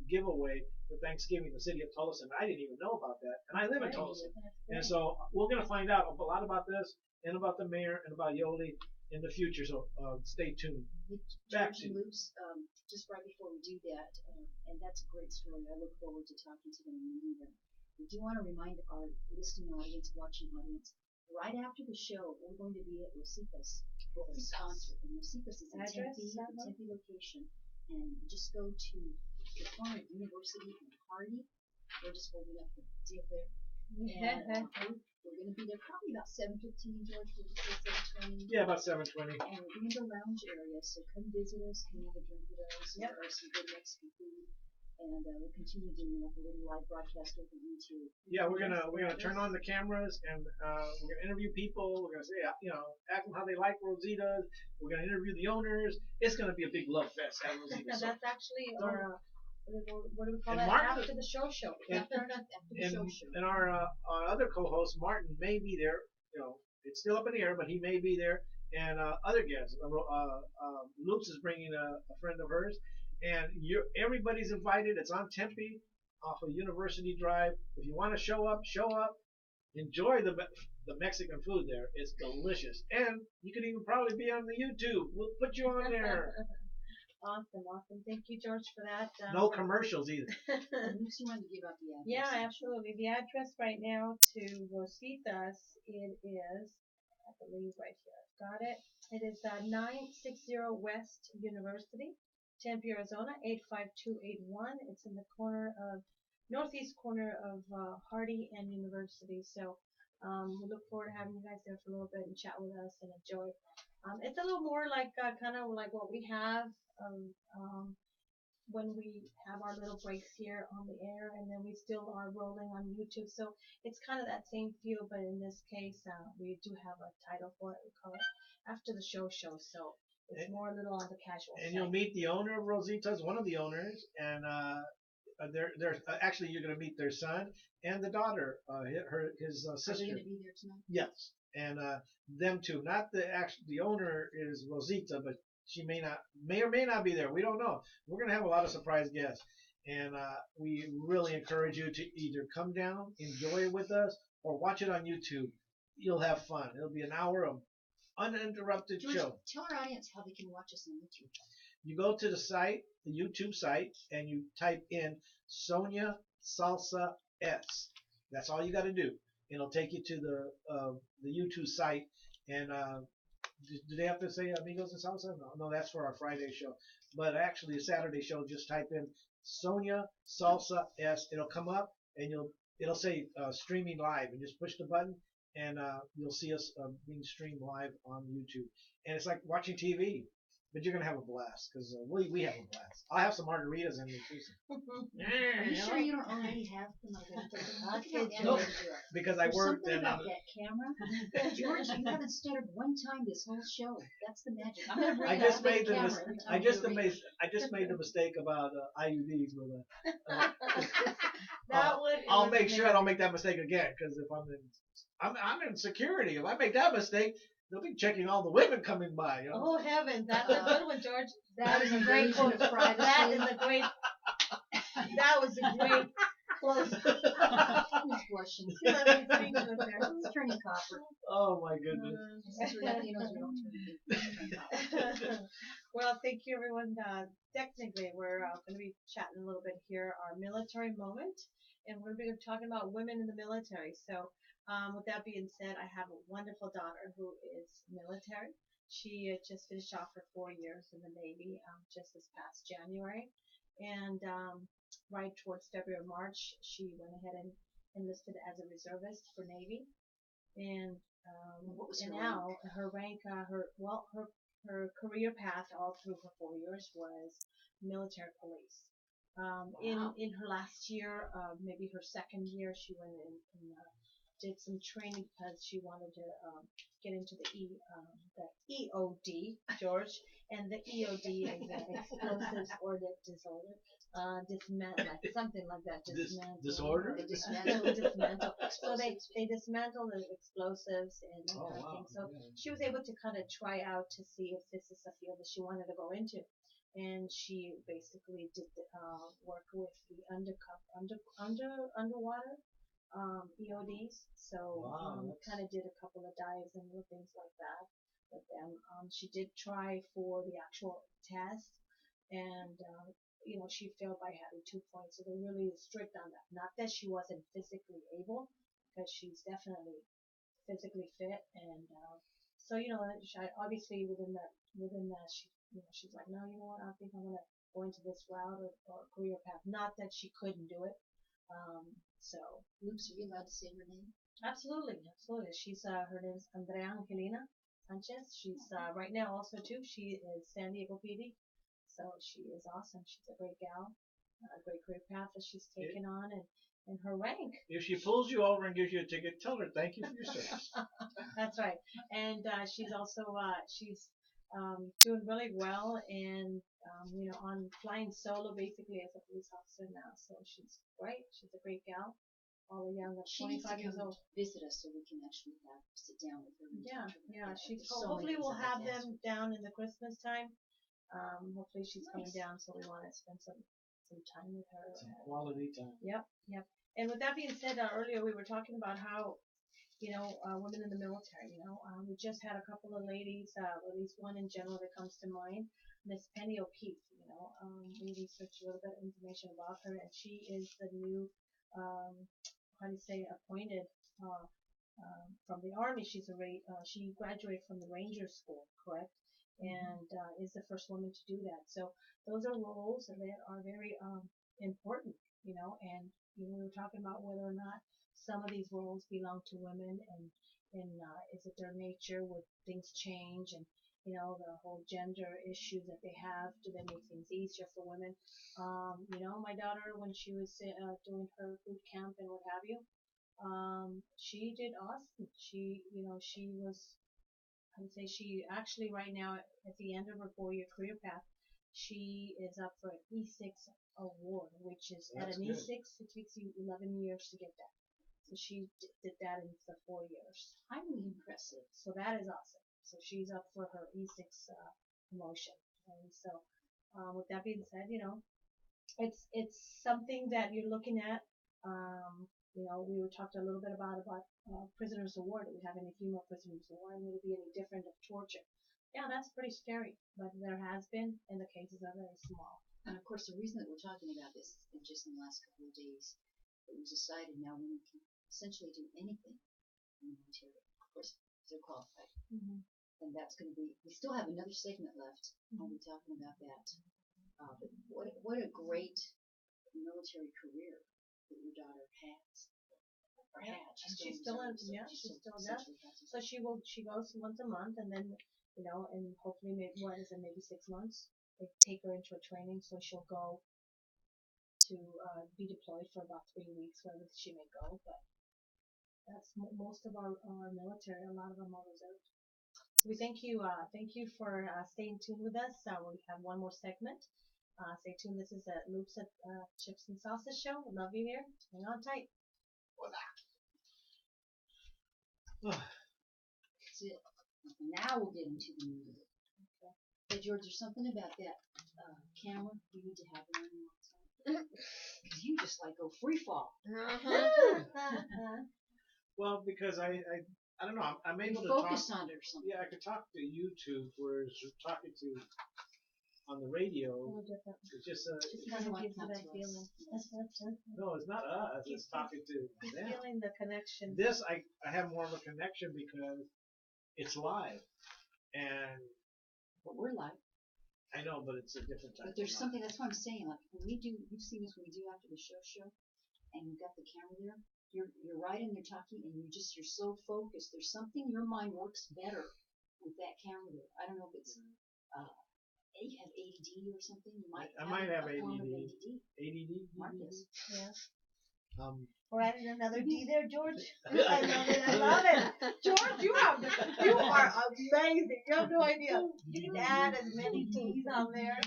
giveaway for Thanksgiving in the city of Tolleson. I didn't even know about that, and I live in Tolleson. And so we're going to find out a lot about this and about the mayor and about Yoli in the future. So stay tuned. Back George to and Luke's, just right before we do that, and that's a great story. I look forward to talking to them and meeting them. We do want to remind our listening audience, watching audience, right after the show, we're going to be at Rositas for a concert. And Rositas is in Address, Tempe, the Tempe location. And just go to the corner of University and Hardy. We're just holding up the deal there. And we're going to be there probably about 7:15, George. Did you say 7:20? yeah, about 7:20. And we'll be in the lounge area, so come visit us, come have a drink with us. Yep. There are some good Mexican food. And we'll continue doing like a little live broadcast over YouTube. Yeah, we're gonna turn on the cameras and we're gonna interview people. We're gonna say, ask them how they like Rositas. We're gonna interview the owners. It's gonna be a big love fest at Rositas. So, That's actually our what do we call And that? Martin- After the show. and, and our other co-host Martin may be there. It's still up in the air, but he may be there. And other guests. Luke's is bringing a friend of hers. And everybody's invited. It's on Tempe, off of University Drive. If you want to show up, show up. Enjoy the Mexican food there. It's delicious, and you can even probably be on the YouTube. We'll put you on there. Awesome. Thank you, George, for that. No commercials either. Luke, you wanted to give out the address. Yeah, absolutely. The address right now to Rositas, it is, I believe right here, I've got it. It is 960 West University, Tempe, Arizona, 85281. It's in the northeast corner of Hardy and University. So we look forward to having you guys there for a little bit and chat with us and enjoy. It's a little more like kind of like what we have when we have our little breaks here on the air, and then we still are rolling on YouTube. So it's kind of that same feel, but in this case, we do have a title for it. We call it After the Show. So it's more a little on the casual And side. you'll meet the owner of Rositas, one of the owners, and they're actually you're going to meet their son and the daughter, his Are sister. they going to be there tonight? Yes, and them too. Not the owner is Rosita, but she may or may not be there. We don't know. We're gonna have a lot of surprise guests, and we really encourage you to either come down, enjoy it with us, or watch it on YouTube. You'll have fun. It'll be an hour of uninterrupted George, show. tell our audience how they can watch us on YouTube. You go to the site, the YouTube site, and you type in Sonia Salsa S. That's all you got to do. It'll take you to the YouTube site. And do they have to say Amigos and Salsa? No, that's for our Friday show. But actually, a Saturday show, just type in Sonia Salsa S. It'll come up, and it'll say streaming live, and just push the button, and you'll see us being streamed live on YouTube. And it's like watching TV. But you're gonna have a blast because we have a blast. I'll have some margaritas in there too. Are you sure you don't already have the margarita? Okay, No, George. because I There's worked something and about that camera. George, you haven't stuttered one time this whole show. That's the magic. I'm gonna bring I it just up with made the camera mis- every time I you just read. made the mistake about IUDs with That would. I'll make sure I don't make that mistake again because if I'm in security. If I make that mistake, they'll be checking all the women coming by. You know? Oh heavens, that's a good one, George. That is a great invasion quote of privacy. That is a great. That was a great close. Who's blushing? Who's turning copper? Oh my goodness. Since we're Latinos, we don't turn pink. Well, thank you, everyone. Technically, we're going to be chatting a little bit here, our military moment, and we're going to be talking about women in the military. So, with that being said, I have a wonderful daughter who is military. She just finished off her 4 years in the Navy just this past January, and right towards February, March, she went ahead and enlisted as a reservist for Navy, and What was and her now her rank, her career path all through her 4 years was military police. In her last year, maybe her second year, she went in and did some training because she wanted to get into the EOD, George, and the EOD is the explosives order disorder, like something like that, Disorder? They dismantle. dismantle. So they dismantle the explosives and that kind of thing. So Yeah. she was able to kind of try out to see if this is a field that she wanted to go into, and she basically did work with the underwater EODs. So kind of did a couple of dives and little things like that with them. She did try for the actual test, and she failed by having 2 points. So they're really strict on that. Not that she wasn't physically able, because she's definitely physically fit, and so obviously within that she's like, no, you know what, I think I'm gonna go into this route or career path. Not that she couldn't do it. So Oops, are you allowed to say her name? absolutely. She's her name is Andrea Angelina Sanchez. She's right now also too. She is San Diego PD. So she is awesome. She's a great gal, a great career path that she's taken on, and her rank. If she pulls you over and gives you a ticket, tell her thank you for your service. That's right. And she's also doing really well and on flying solo basically as a police officer now. So she's great. She's a great gal. All the young, She needs to 25 years come old. visit us so we can actually sit down with her. And Yeah, talk to her. yeah. There's so Hopefully many we'll things I'd have like to ask them down in the Christmas time. Hopefully she's coming Nice. down, so we want to spend some time with her. Some quality time. Yep. And with that being said, earlier we were talking about how, women in the military, we just had a couple of ladies, at least one in general that comes to mind, Miss Penny O'Keefe, we researched a little bit of information about her, and she is the new, appointed, from the Army. She graduated from the Ranger School, correct? And is the first woman to do that. So those are roles that are very important, and we were talking about whether or not some of these roles belong to women, and is it their nature? Would things change? And the whole gender issues that they have, do they make things easier for women? My daughter, when she was doing her boot camp and what have you, she did awesome. She was, I would say, she actually right now at the end of her 4-year career path, she is up for an E6 award, which is That's at an good. E6, it takes you 11 years to get that. So she did that in the 4 years. Highly impressive. So that is awesome. So she's up for her E6 promotion. And so with that being said, it's something that you're looking at. You know, we were talked a little bit about prisoners of war. Do we have any female prisoners of war? And would it be any different of torture? Yeah, that's pretty scary. But there has been, and the cases are very small. And of course, the reason that we're talking about this is just in the last couple of days, it was decided now women can essentially do anything in the military. Of course, if they're qualified. Mm-hmm. And that's going to be, we still have another segment left. I'll be talking about that. But what a great military career that your daughter has. Or Yeah. had. She's still in, yeah, she still does. So she goes once a month, and then, you know, and hopefully maybe 6 months, they take her into a training, so she'll go to be deployed for about 3 weeks, wherever she may go. But that's most of our military. A lot of them are reserved. We thank you for staying tuned with us. We have one more segment. Stay tuned. This is Loops at Chips and Salsa show. Love you here. Hang on tight. That's it. Now we'll get into the music. Okay. Hey, George, there's something about that camera you need to have it on all the time. Because you just like go free fall. Well, because I don't know. I'm able to focus talk. on it or something. Yeah, I could talk to YouTube, whereas talking to on the radio. A little different. It's just It kind of gives you that feeling. no, it's not us. It's talking to He's them. feeling the connection. This I have more of a connection because it's live, and But we're live. I know, but it's a different type. But there's of something, that's what I'm saying. Like when we do, you've seen this when we do after the show, and you've got the camera there. You're right in there talking, and you're so focused. There's something, your mind works better with that camera there. I don't know if it's you have ADD or something. You might. I might have a form of ADD. ADD. Marcus. Yeah. Um. We're adding another D there, George. I love it. I love it. George, you are amazing. You have no idea. You can add as many D's on there.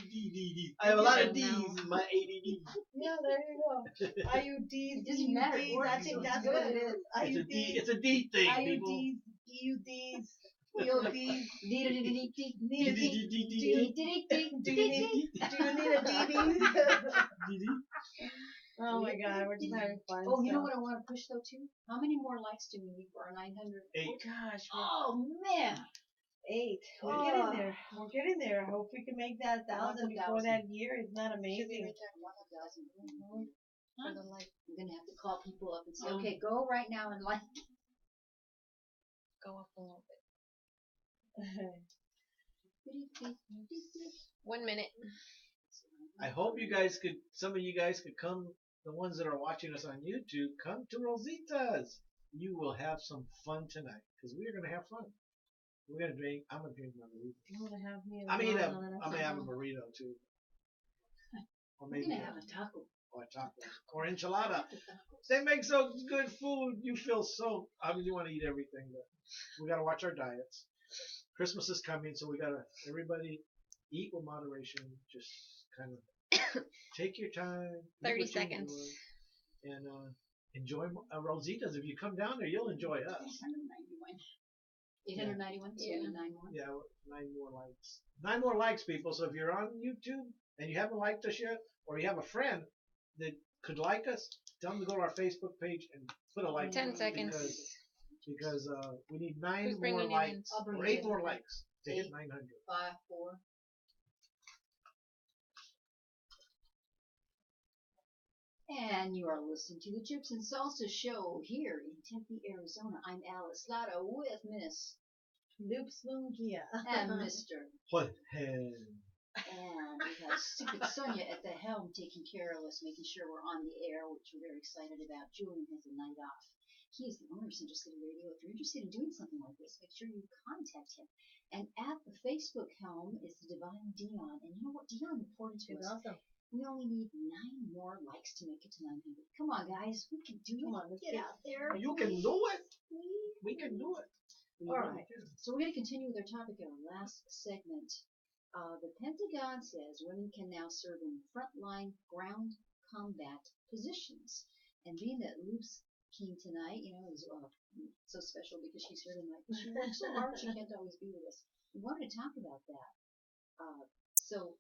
I have a lot of D's in my ADD. Yeah, there you go. IUDs, It doesn't matter. EUDs, I think that's what it is. IUDs, It's a D thing, people. IUDs, EUDs, EODs. Do you need a DD? Oh my God, we're just having fun. Oh, you know what I want to push though too? How many more likes do we need for our 900? 8. Gosh, Oh man, 8. We're getting there. We're getting there. I hope we can make that 1,000 before that year. Isn't that amazing? For the like, I'm gonna have to call people up and say, okay, go right now and like. Go up a little bit. 1 minute. I hope some of you guys could come, the ones that are watching us on YouTube, come to Rosita's. You will have some fun tonight, because we are going to have fun. We're going to drink, I'm going to drink margarita. I'm gonna have me a I'm going banana to have a burrito too. Or We're maybe gonna have a taco. or a taco. Or enchilada. They make so good food, you feel so, I mean, you want to eat everything, but we got to watch our diets. Christmas is coming, so we got to, everybody eat with moderation, just kind of take your time. 30 seconds. And enjoy Rosita's. If you come down there, you'll enjoy us. 891. Yeah. 9 more. Yeah, 9 more likes. 9 more likes, people. So if you're on YouTube and you haven't liked us yet, or you have a friend that could like us, tell them to go to our Facebook page and put a like. 10 seconds. Because we need 9 Who's more bringing likes, onions? I'll bring or it 8 in. more likes to hit 8, 900. 5, 4. And you are listening to the Chips and Salsa show here in Tempe, Arizona. I'm Alice Latta with Miss Loops Mungia. and Mr. What hell? And we have stupid Sonia at the helm taking care of us, making sure we're on the air, which we're very excited about. Julian has a night off. He is the owner of Central City Radio. If you're interested in doing something like this, make sure you contact him. And at the Facebook helm is the Divine Dion. And you know what? Dion reported to us. Awesome. We only need 9 more likes to make it to 900. Come on, guys. We can do it. Come on, let's Get get out there. You can do it. We can do it. All right. So we're going to continue with our topic in our last segment. The Pentagon says women can now serve in frontline ground combat positions. And being that Luke's came tonight, you know, is so special because she's here tonight. She works so hard she can't always be with us. We wanted to talk about that. So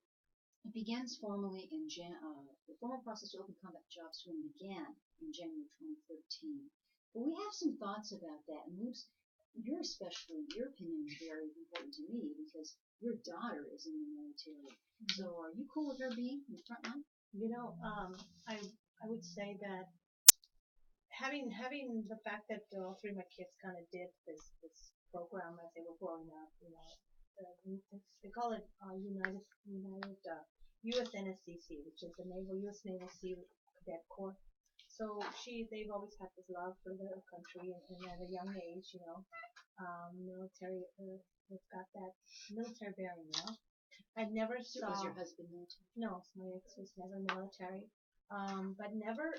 It begins formally in the formal process to open combat jobs to women began in January 2013. But we have some thoughts about that, and Luke's, your opinion is very important to me because your daughter is in the military. So are you cool with her being in the front line? You know, I would say that having the fact that all three of my kids kind of did this program as they were growing up, you know, they call it United USNSCC, which is the U.S. Naval Sea Cadet Corps. So they've always had this love for their country, and at a young age, you know, military, they've got that military bearing, you know. I never saw. Was your husband military? No, my ex was never military. But never,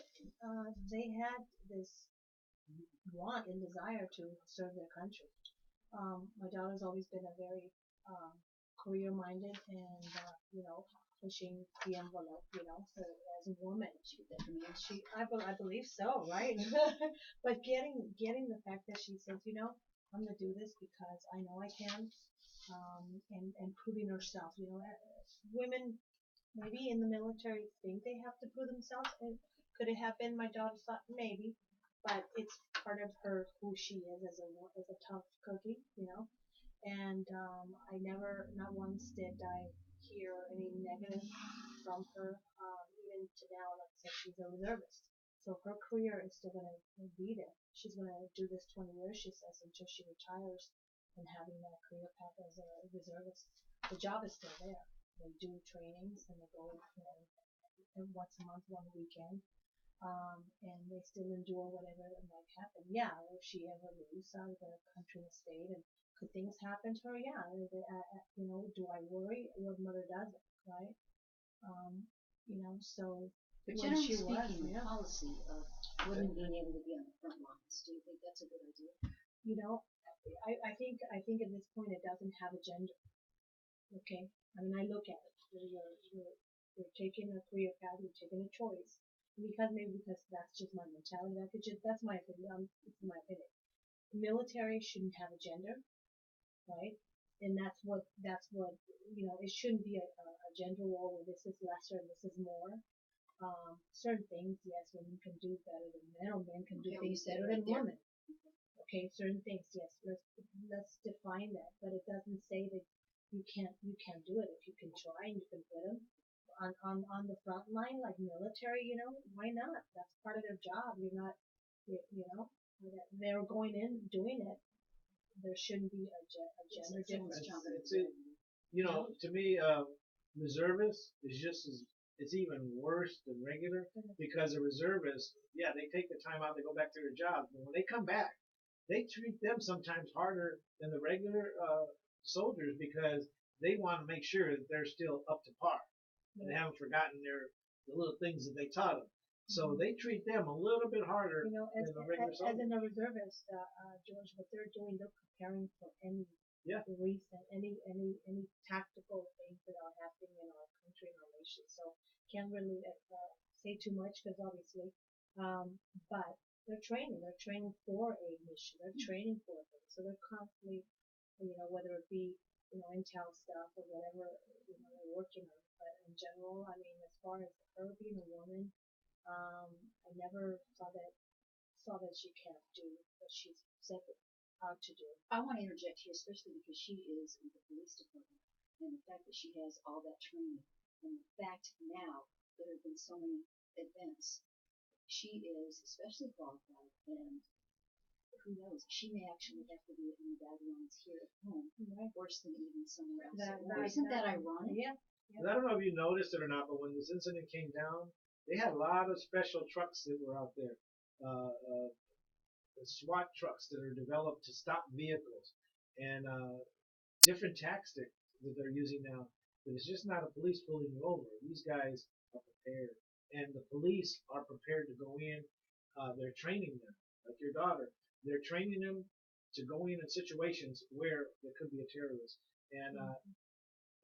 they had this want and desire to serve their country. My daughter's always been a very career-minded and you know, pushing the envelope. You know, so as a woman, I believe so, right? But getting the fact that she says, you know, I'm gonna do this because I know I can, and proving herself. You know, women maybe in the military think they have to prove themselves. And could it have been my daughter's thought? Maybe, but it's part of her who she is as a tough cookie, you know. And I never, not once did I hear any negative from her. Even to now, like I said, she's a reservist, so her career is still going to be there. She's going to do this 20 years, she says, until she retires, and having that career path as a reservist. The job is still there. They do trainings and they go, you know, once a month, one weekend, and they still endure whatever might happen. Yeah, if she ever leaves out of the country and state, and could things happen to her? Yeah, you know, do I worry? What mother doesn't, right? You know, so But when generally she speaking, the yeah. policy of women being able to be on the front lines, do you think that's a good idea? You know, I think at this point it doesn't have a gender. Okay, I mean, I look at it. You're taking a career path. You're taking a choice. Because that's just my mentality. That's my opinion. It's my opinion. The military shouldn't have a gender, right? And that's what you know. It shouldn't be a gender role where this is lesser and this is more. Certain things, yes, women can do better than men, or men can do things better than women. Okay, certain things, yes. Let's define that, but it doesn't say that you can't do it. If you can try and you can put them on the front line, like military, you know, why not? That's part of their job. You're not, you know, they're going in doing it. There shouldn't be a gender difference. You know, to me, reservist is just as, it's even worse than regular, because a reservist, yeah, they take the time out, they go back to their jobs, but when they come back, they treat them sometimes harder than the regular soldiers, because they want to make sure that they're still up to par and they haven't forgotten the little things that they taught them. So they treat them a little bit harder You know, than a regular as soldier. in a reservist, George, what they're doing, they're preparing for any recent, any tactical things that are happening in our country and our nation. So can't really say too much because obviously, but they're training. They're training for a mission. They're training for things. So they're constantly, you know, whether it be, you know, intel stuff or whatever, you know, they're working on. But in general, I mean, as far as her being a woman, I never saw that she can't do what she's set out to do. I want to interject here, especially because she is in the police department, and the fact that she has all that training, and the fact now there have been so many events, she is especially qualified, and who knows, she may actually have to be in the battalions here at home, worse than even somewhere else. Isn't that ironic? Yeah. I don't know if you noticed it or not, but when this incident came down, they had a lot of special trucks that were out there. The SWAT trucks that are developed to stop vehicles, and different tactics that they're using now. But it's just not a police pulling you over. These guys are prepared, and the police are prepared to go in. They're training them, like your daughter. They're training them to go in situations where there could be a terrorist, and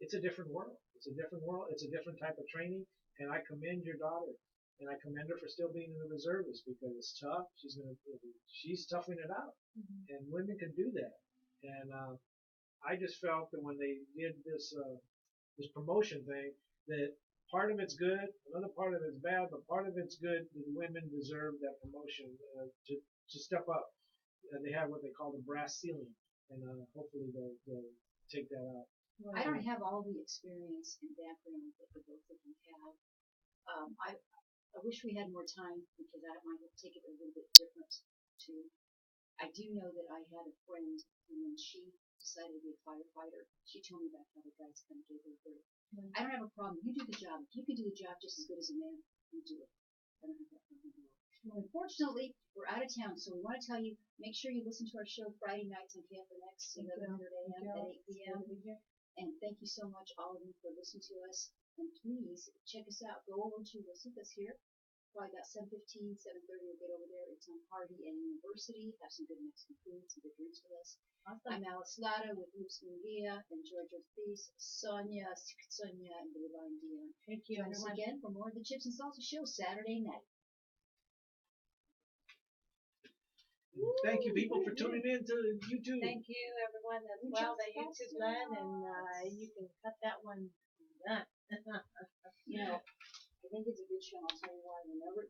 it's a different world. It's a different world. It's a different type of training, and I commend your daughter. And I commend her for still being in the reservists, because it's tough. She's toughing it out, and women can do that. And I just felt that when they did this promotion thing, that part of it's good, another part of it's bad, but part of it's good. The women deserve that promotion to step up. They have what they call the brass ceiling, and hopefully they'll take that out. I don't have all the experience and background that the both of you have. I wish we had more time because I might have taken it a little bit different too. I do know that I had a friend, and when she decided to be a firefighter, she told me about how the guys kind of gave her birth. I don't have a problem. You do the job. If you can do the job just as good as a man, you do it. I don't have that problem at all. Well, unfortunately, we're out of town, so we want to tell you, make sure you listen to our show Friday nights on KFNX, 11:30 a.m. at 8 p.m. And thank you so much, all of you, for listening to us. And please check us out. Go over to Rosita's here. Probably about 7:15, 7:30. We'll get over there. It's on Harvey and University. Have some good Mexican food, some good drinks with us. Awesome. I'm Alice Lara with Luz Munguia and George Ortiz, Sonia, Secret Sonia, and Divine Dion. Thank you, Join us everyone. again for more of the Chips and Salsa Show Saturday night. Thank you, people, for tuning in to YouTube. Thank you, everyone, as well, that YouTube done, and you can cut that one done. You know, I think it's a good show. I'll tell you why. Whenever